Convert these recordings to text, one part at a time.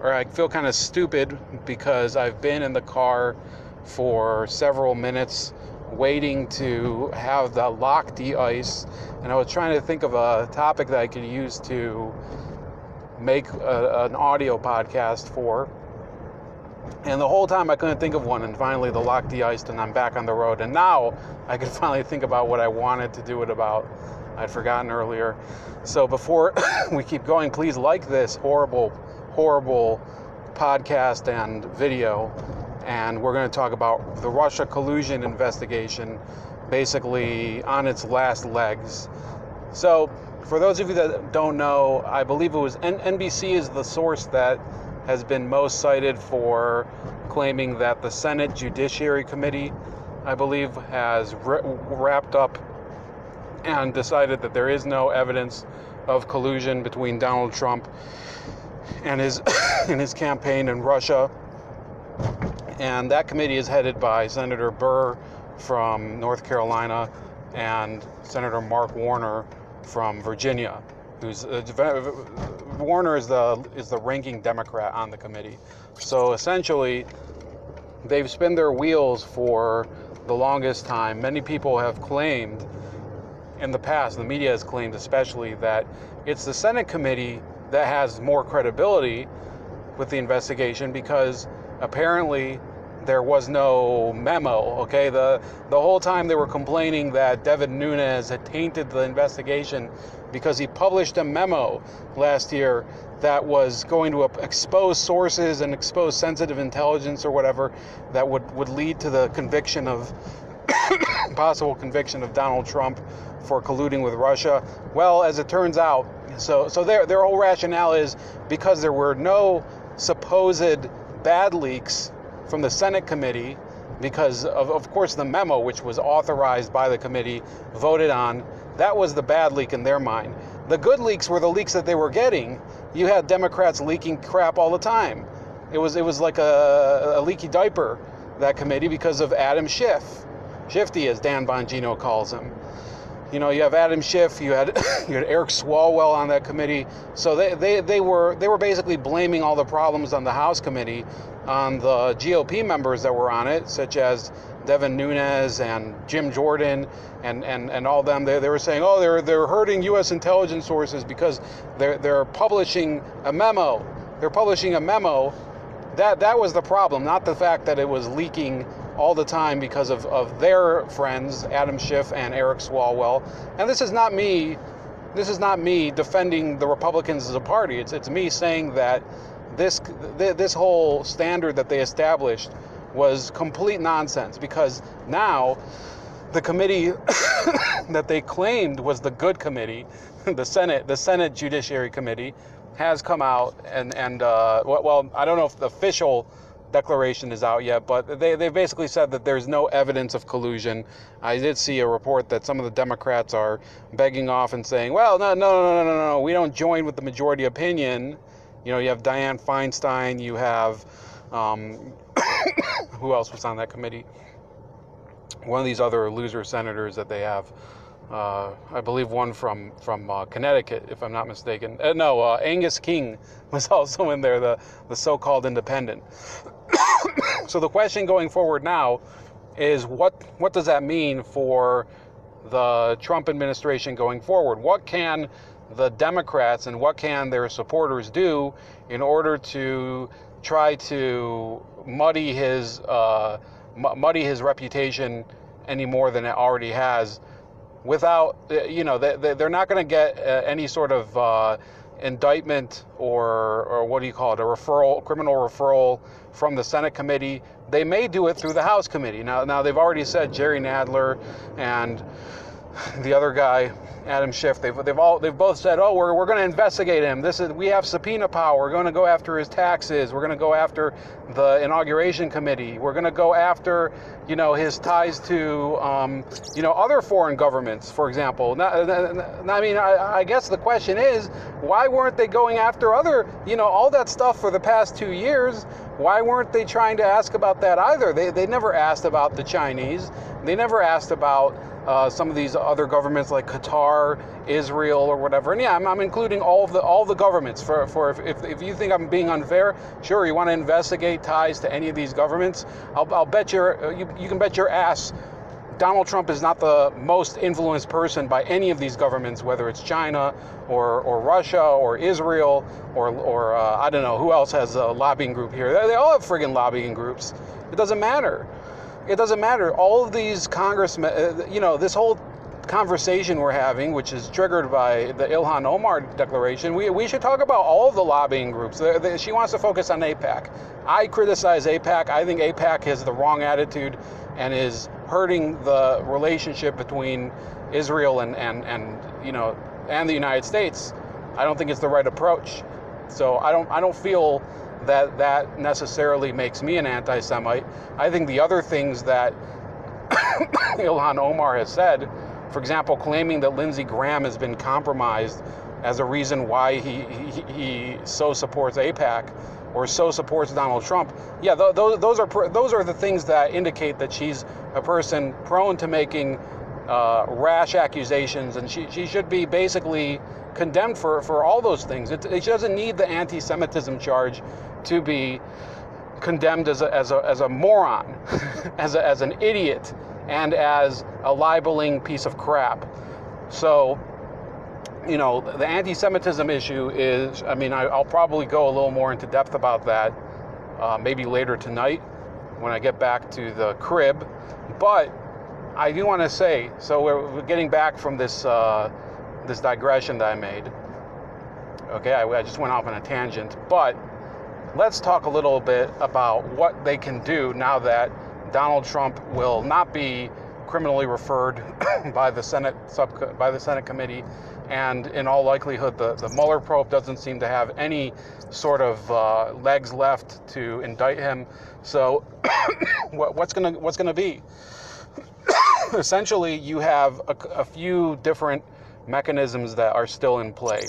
or I feel kind of stupid because I've been in the car for several minutes waiting to have the lock de-ice, and I was trying to think of a topic that I could use to make an audio podcast for, and the whole time I couldn't think of one, and finally the lock de-iced and I'm back on the road, and now I could finally think about what I wanted to do it about. I'd forgotten earlier. So before we keep going, please like this horrible podcast and video, and we're going to talk about the Russia collusion investigation, basically on its last legs. So for those of you that don't know, I believe it was NBC is the source that has been most cited for claiming that the Senate Judiciary Committee, I believe, has wrapped up and decided that there is no evidence of collusion between Donald Trump and his campaign in Russia. And that committee is headed by Senator Burr from North Carolina and Senator Mark Warner from Virginia, who's Warner is the ranking Democrat on the committee. So essentially, they've spun their wheels for the longest time. Many people have claimed in the past, the media has claimed especially, that it's the Senate committee that has more credibility with the investigation because apparently there was no memo, okay? The whole time they were complaining that Devin Nunes had tainted the investigation because he published a memo last year that was going to expose sources and expose sensitive intelligence or whatever that would lead to the conviction of possible conviction of Donald Trump for colluding with Russia. Well, as it turns out, so their whole rationale is because there were no supposed bad leaks from the Senate committee, because of course the memo, which was authorized by the committee, voted on, that was the bad leak in their mind. The good leaks were the leaks that they were getting. You had Democrats leaking crap all the time. It was like a leaky diaper, that committee, because of Adam Schiff. Shifty, as Dan Bongino calls him. You know, you have Adam Schiff, you had Eric Swalwell on that committee. So they were basically blaming all the problems on the House committee on the GOP members that were on it, such as Devin Nunes and Jim Jordan and all them. They were saying, oh, they're hurting U.S. intelligence sources because they're publishing a memo. They're publishing a memo. That was the problem, not the fact that it was leaking all the time because of their friends, Adam Schiff and Eric Swalwell. And this is not me defending the Republicans as a party. It's me saying that this whole standard that they established was complete nonsense, because now the committee that they claimed was the good committee, the Senate Judiciary Committee, has come out and well, I don't know if the official declaration is out yet, but they basically said that there's no evidence of collusion. I did see a report that some of the Democrats are begging off and saying, well, no, we don't join with the majority opinion. You know, you have Dianne Feinstein, you have who else was on that committee? One of these other loser senators that they have. I believe one from Connecticut, if I'm not mistaken. Angus King was also in there, the so-called independent. So the question going forward now is what does that mean for the Trump administration going forward? What can the Democrats and what can their supporters do in order to try to muddy his reputation any more than it already has, without, they're not going to get any sort of indictment or what do you call it, a criminal referral from the Senate committee. They may do it through the House committee. Now they've already said Jerry Nadler and the other guy, Adam Schiff, they've both said, oh, we're going to investigate him. We have subpoena power. We're going to go after his taxes. We're going to go after the inauguration committee. We're going to go after, his ties to, other foreign governments, for example. I guess the question is, why weren't they going after other, all that stuff for the past 2 years? Why weren't they trying to ask about that either? They never asked about the Chinese. They never asked about some of these other governments like Qatar, Israel, or whatever. And yeah, I'm including all the governments. For if you think I'm being unfair, sure, you want to investigate ties to any of these governments. I'll bet you can bet your ass Donald Trump is not the most influenced person by any of these governments, whether it's China or Russia or Israel or I don't know who else has a lobbying group here. They all have friggin' lobbying groups. It doesn't matter. It doesn't matter. All of these congressmen, this whole conversation we're having, which is triggered by the Ilhan Omar declaration, we should talk about all of the lobbying groups. She wants to focus on AIPAC. I criticize AIPAC. I think AIPAC has the wrong attitude and is hurting the relationship between Israel and the United States. I don't think it's the right approach. So I don't feel that necessarily makes me an anti-Semite. I think the other things that Ilhan Omar has said, for example, claiming that Lindsey Graham has been compromised as a reason why he so supports AIPAC or so supports Donald Trump. Yeah, those are the things that indicate that she's a person prone to making rash accusations, and she should be basically condemned for all those things. She doesn't need the anti-Semitism charge to be condemned as a moron, as an idiot, and as a libeling piece of crap. So, the anti-Semitism issue is, I'll probably go a little more into depth about that maybe later tonight when I get back to the crib. But I do want to say, so we're getting back from this digression that I made. Okay, I just went off on a tangent, but let's talk a little bit about what they can do now that Donald Trump will not be criminally referred by the Senate committee, and in all likelihood, the Mueller probe doesn't seem to have any sort of legs left to indict him. So, what's gonna be? Essentially, you have a few different mechanisms that are still in play,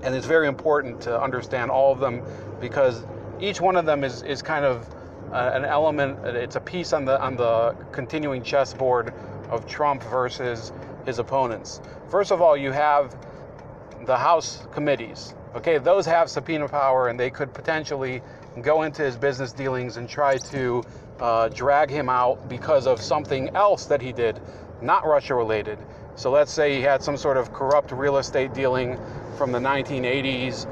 and it's very important to understand all of them because each one of them is kind of an element. It's a piece on the continuing chessboard of Trump versus his opponents. First of all, you have the House committees. Okay, those have subpoena power, and they could potentially go into his business dealings and try to drag him out because of something else that he did, not Russia related. So let's say he had some sort of corrupt real estate dealing from the 1980s,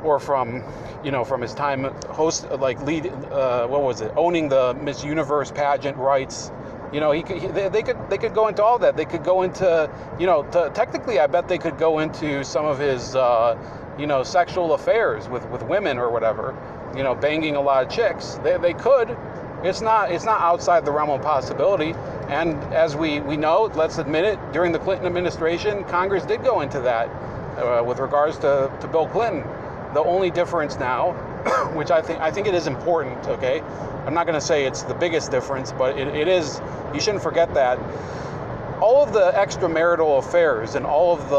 or from his time owning the Miss Universe pageant rights. They could go into all that. They could go into, technically, I bet they could go into some of his, sexual affairs with women or whatever, banging a lot of chicks. They could. It's not outside the realm of possibility. And as we know, let's admit it, during the Clinton administration, Congress did go into that with regards to Bill Clinton. The only difference now, which I think it is important, okay? I'm not going to say it's the biggest difference, but it is. You shouldn't forget that all of the extramarital affairs and all of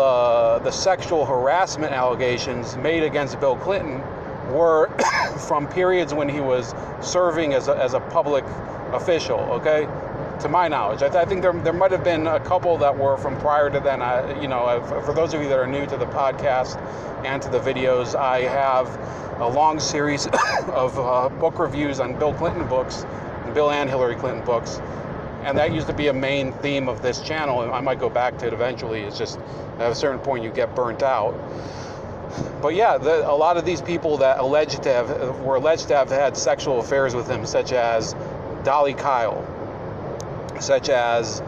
the sexual harassment allegations made against Bill Clinton were from periods when he was serving as a public official, okay? To my knowledge. I think there might have been a couple that were from prior to then. For those of you that are new to the podcast and to the videos, I have a long series of book reviews on Bill Clinton books, Bill and Hillary Clinton books, and that used to be a main theme of this channel, and I might go back to it eventually. It's just at a certain point you get burnt out. But yeah, a lot of these people that were alleged to have had sexual affairs with him, such as Dolly Kyle, such as,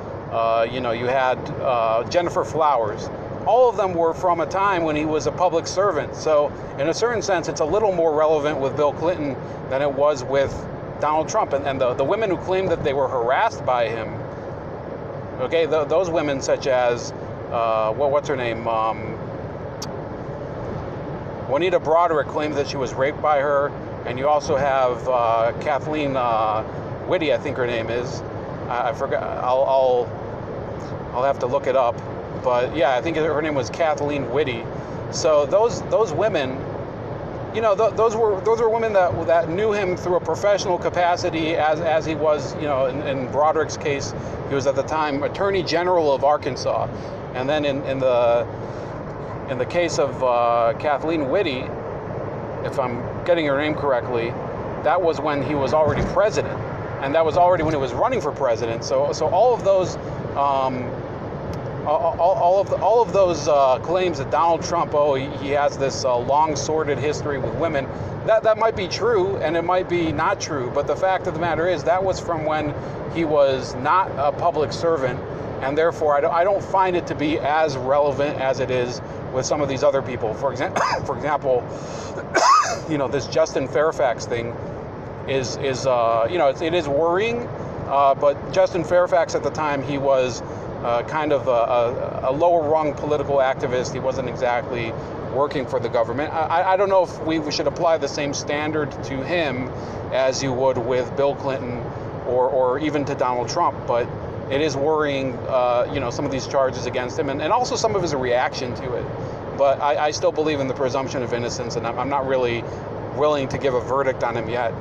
you had Jennifer Flowers. All of them were from a time when he was a public servant. So in a certain sense, it's a little more relevant with Bill Clinton than it was with Donald Trump. And the women who claimed that they were harassed by him, okay, those women such as, what's her name? Juanita Broderick claims that she was raped by her. And you also have Kathleen Whitty, I think her name is. I forgot. I'll have to look it up, but yeah, I think her name was Kathleen Whitty. So those women those were women that knew him through a professional capacity, as he was, in Broderick's case, he was at the time Attorney General of Arkansas, and then in the case of Kathleen Whitty, if I'm getting her name correctly, that was when he was already president, and that was already when he was running for president. So all of those. All of those claims that Donald Trump, he has this long sordid history with women, that might be true and it might be not true, but the fact of the matter is that was from when he was not a public servant, and therefore I don't find it to be as relevant as it is with some of these other people. For example, this Justin Fairfax thing is it is worrying, but Justin Fairfax at the time, he was kind of a lower rung political activist. He wasn't exactly working for the government. I don't know if we should apply the same standard to him as you would with Bill Clinton or even to Donald Trump, but it is worrying, some of these charges against him and also some of his reaction to it. But I still believe in the presumption of innocence, and I'm not really willing to give a verdict on him yet.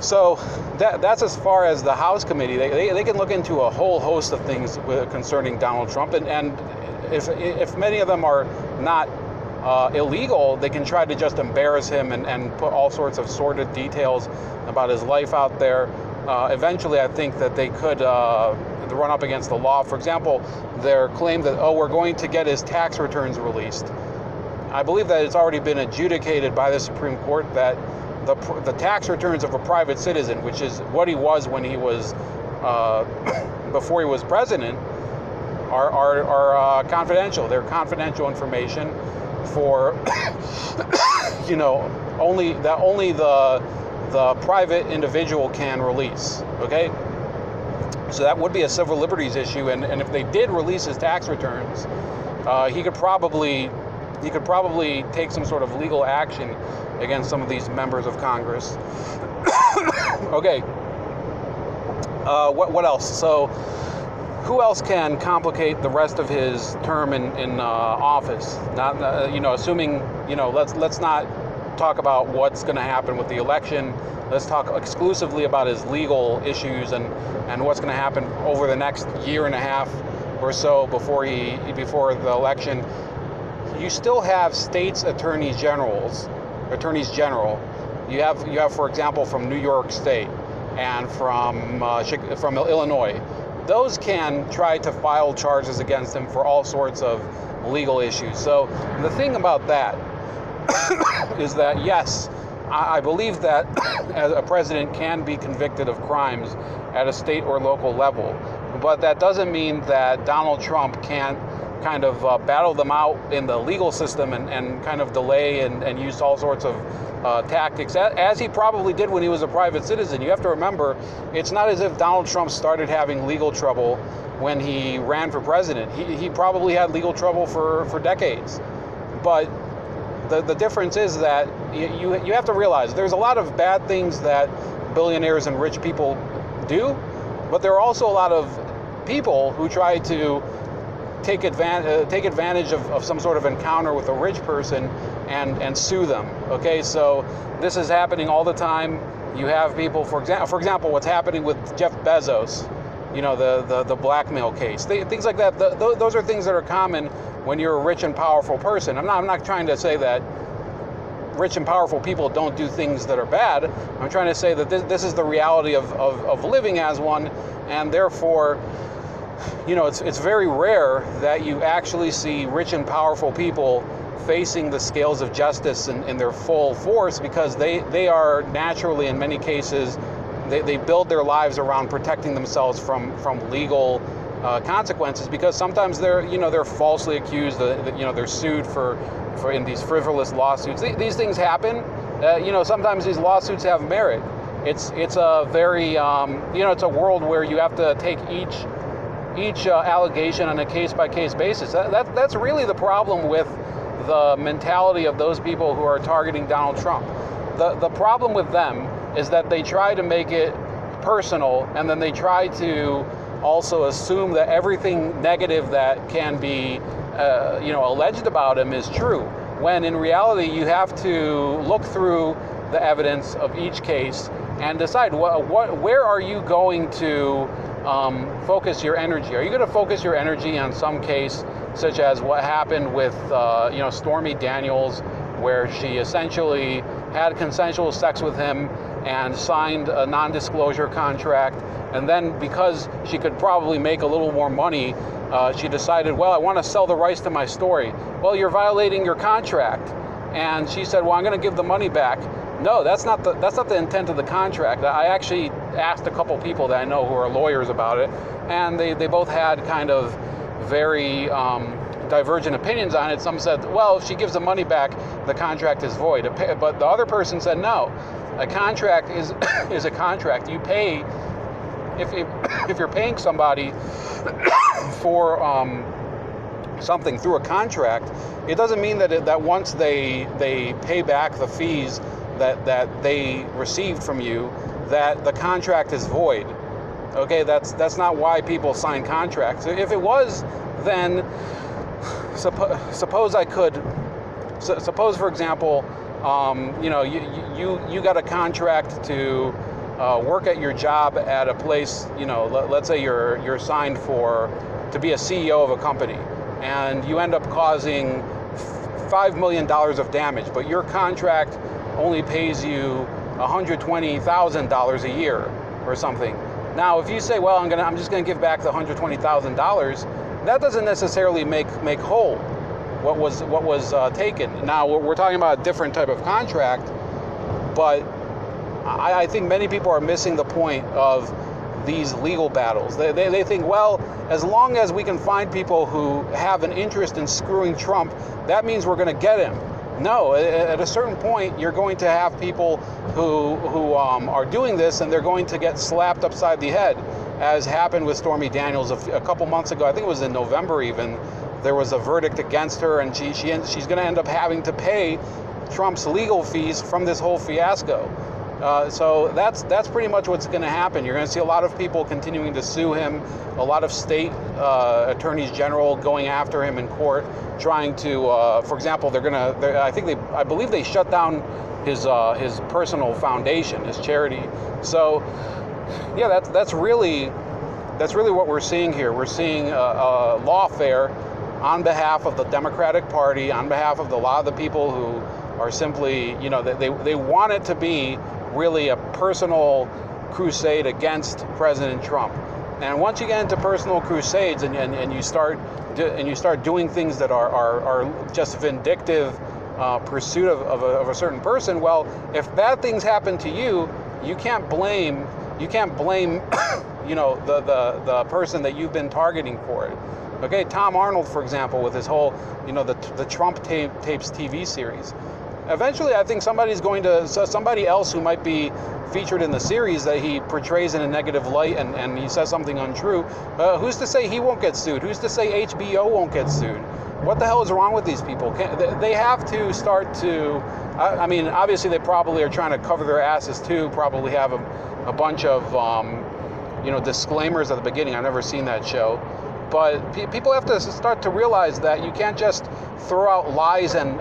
So that's as far as the House committee. They can look into a whole host of things concerning Donald Trump, and if many of them are not illegal, they can try to just embarrass him and put all sorts of sordid details about his life out there. Eventually, I think that they could run up against the law. For example, their claim that, we're going to get his tax returns released. I believe that it's already been adjudicated by the Supreme Court that the tax returns of a private citizen, which is what he was when he was before he was president, are confidential. They're confidential information for only the private individual can release. Okay, so that would be a civil liberties issue, and if they did release his tax returns, he could probably take some sort of legal action against some of these members of Congress. Okay. What else? So, who else can complicate the rest of his term in office? Not, assuming, let's not talk about what's going to happen with the election. Let's talk exclusively about his legal issues and what's going to happen over the next year and a half or so before the election. You still have states attorneys general. You have, for example, from New York State and from Illinois. Those can try to file charges against him for all sorts of legal issues. So the thing about that is that, yes, I believe that a president can be convicted of crimes at a state or local level, but that doesn't mean that Donald Trump can't kind of battle them out in the legal system and kind of delay and use all sorts of tactics, as he probably did when he was a private citizen. You have to remember, it's not as if Donald Trump started having legal trouble when he ran for president. He probably had legal trouble for decades. But the difference is that you have to realize there's a lot of bad things that billionaires and rich people do, but there are also a lot of people who try to take advantage of some sort of encounter with a rich person and sue them. Okay, so this is happening all the time. You have people, for example, what's happening with Jeff Bezos, the blackmail case, things like that. Those are things that are common when you're a rich and powerful person. I'm not trying to say that rich and powerful people don't do things that are bad. I'm trying to say that this is the reality of living as one, and therefore, it's very rare that you actually see rich and powerful people facing the scales of justice in their full force, because they are naturally, in many cases, they build their lives around protecting themselves from legal consequences, because sometimes they're falsely accused, they're sued for in these frivolous lawsuits. These things happen. Sometimes these lawsuits have merit. It's a very it's a world where you have to take each allegation on a case-by-case basis. That's really the problem with the mentality of those people who are targeting Donald Trump. The problem with them is that they try to make it personal, and then they try to also assume that everything negative that can be alleged about him is true, when in reality you have to look through the evidence of each case and decide where are you going to focus your energy. Are you going to focus your energy on some case such as what happened with Stormy Daniels, where she essentially had consensual sex with him and signed a non-disclosure contract, and then because she could probably make a little more money, she decided, well, I want to sell the rights to my story. Well, you're violating your contract. And she said, well, I'm going to give the money back. No, that's not the intent of the contract. I actually asked a couple people that I know who are lawyers about it, and they both had kind of very divergent opinions on it. Some said, well, if she gives the money back, the contract is void. But the other person said, no, a contract is a contract. You pay, if you're paying somebody for something through a contract, it doesn't mean that once they pay back the fees that they received from you, that the contract is void. Okay, that's not why people sign contracts. If it was, then suppose for example, you got a contract to work at your job at a place, let's say you're signed to be a CEO of a company, and you end up causing $5 million of damage, but your contract only pays you $120,000 a year or something. Now, if you say, well, I'm just gonna give back the $120,000, that doesn't necessarily make whole what was taken. Now, we're talking about a different type of contract, but I think many people are missing the point of these legal battles. They think, well, as long as we can find people who have an interest in screwing Trump, that means we're going to get him. No, at a certain point, you're going to have people who are doing this, and they're going to get slapped upside the head, as happened with Stormy Daniels a couple months ago. I think it was in November even. There was a verdict against her, and she's going to end up having to pay Trump's legal fees from this whole fiasco. So that's pretty much what's going to happen. You're going to see a lot of people continuing to sue him, a lot of state attorneys general going after him in court, trying to, for example, I believe they shut down his personal foundation, his charity. So, yeah, that's really what we're seeing here. We're seeing a lawfare on behalf of the Democratic Party, on behalf of a lot of the people who are simply, they want it to be really a personal crusade against President Trump. And once you get into personal crusades and you start doing things that are just vindictive pursuit of a certain person, well, if bad things happen to you, you can't blame the person that you've been targeting for it. Okay, Tom Arnold, for example, with his whole the Trump tapes TV series. Eventually, I think somebody else who might be featured in the series that he portrays in a negative light and he says something untrue, who's to say he won't get sued? Who's to say HBO won't get sued? What the hell is wrong with these people? They have to start to, I mean, obviously they probably are trying to cover their asses too, probably have a bunch of, disclaimers at the beginning. I've never seen that show. But people have to start to realize that you can't just throw out lies and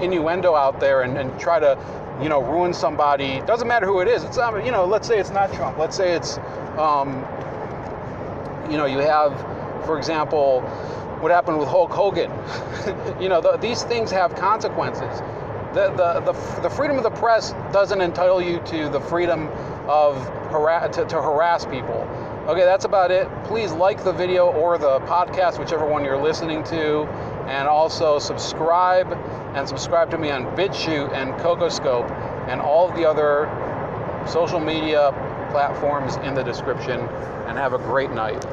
innuendo out there and try to, ruin somebody. Doesn't matter who it is. It's, let's say it's not Trump. Let's say it's, you have, for example, what happened with Hulk Hogan. These things have consequences. The freedom of the press doesn't entitle you to the freedom of to harass people. Okay, that's about it. Please like the video or the podcast, whichever one you're listening to, and also subscribe to me on BitChute and Cocoscope and all of the other social media platforms in the description, and have a great night.